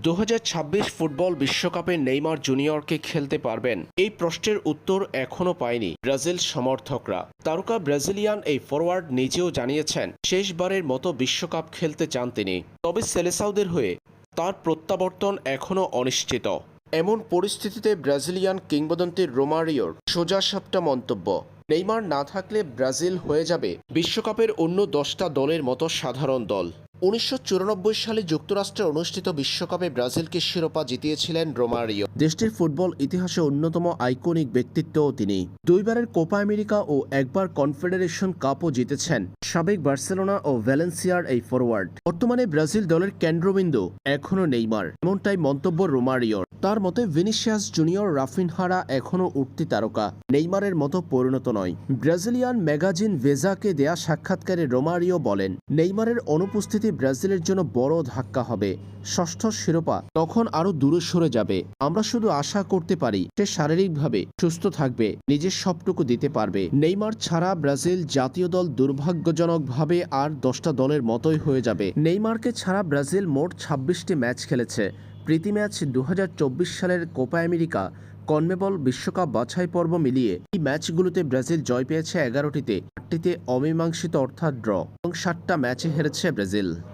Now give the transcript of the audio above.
2026 football বিশ্বকাপে Neymar জুনিয়রকে খেলতে পারবেন? এই প্রশ্নের উত্তর এখনও পায়নি ব্রাজিল সমর্থকরা। তারকা ব্রাজিলিয়ান এই ফরোয়ার্ড নিজেও জানিয়েছেন শেষবারের মতো বিশ্বকাপ খেলতে চান তিনি। তবে সেলেসাওদের হয়ে তার প্রত্যাবর্তন এখনও অনিশ্চিত। এমন পরিস্থিতিতে ব্রাজিলিয়ান কিংবদন্তি রোমারিওর সোজাসাপটা মন্তব্য, নেইমার না থাকলে ব্রাজিল হয়ে যাবে বিশ্বকাপের অন্য 10টা দলের মতো সাধারণ দল। 1994 সালে যুক্তরাষ্ট্রে অনুষ্ঠিত বিশ্বকাপে ব্রাজিলকে শিরোপা জিতিয়েছিলেন রোমারিও। দেশটির ফুটবল ইতিহাসে অন্যতম আইকনিক ব্যক্তিত্বও তিনি। দুইবারের কোপা আমেরিকা ও একবার কনফেডারেশন কাপও জিতেছেন সাবেক বার্সেলোনা ও ভ্যালেন্সিয়ার এই ফরোয়ার্ড। বর্তমানে ব্রাজিল দলের কেন্দ্রবিন্দু এখনও নেইমার, এমনটাই মন্তব্য রোমারিওর। তার মতে ভিনিসিয়াস জুনিয়র, রাফিনহারা এখনও উঠতি তারকা, নেইমারের মতো পরিণত নয়। ব্রাজিলিয়ান ম্যাগাজিন ভেজাকে দেয়া সাক্ষাৎকারে রোমারিও বলেন, নেইমারের অনুপস্থিতি ব্রাজিলের জন্য বড় ধাক্কা হবে। ষষ্ঠ শিরোপা তখন আরো দূরে সরে যাবে। আমরা শুধু আশা করতে পারি সে শারীরিকভাবে সুস্থ থাকবে, নিজের সবটুকু দিতে পারবে। নেইমার ছাড়া ব্রাজিল জাতীয় দল দুর্ভাগ্যজনকভাবে আর 10টা দলের মতোই হয়ে যাবে। নেইমারকে ছাড়া ব্রাজিল মোট 26টি ম্যাচ খেলেছে। প্রীতি ম্যাচ 2024 সালের কোপা আমেরিকা, কনমেবল বিশ্বকাপ বাছাই পর্ব মিলিয়ে এই ম্যাচগুলোতে ব্রাজিল জয় পেয়েছে 11টিতে, 8টিতে অমীমাংসিত অর্থাৎ ড্র, এবং 7টা ম্যাচে হেরেছে ব্রাজিল।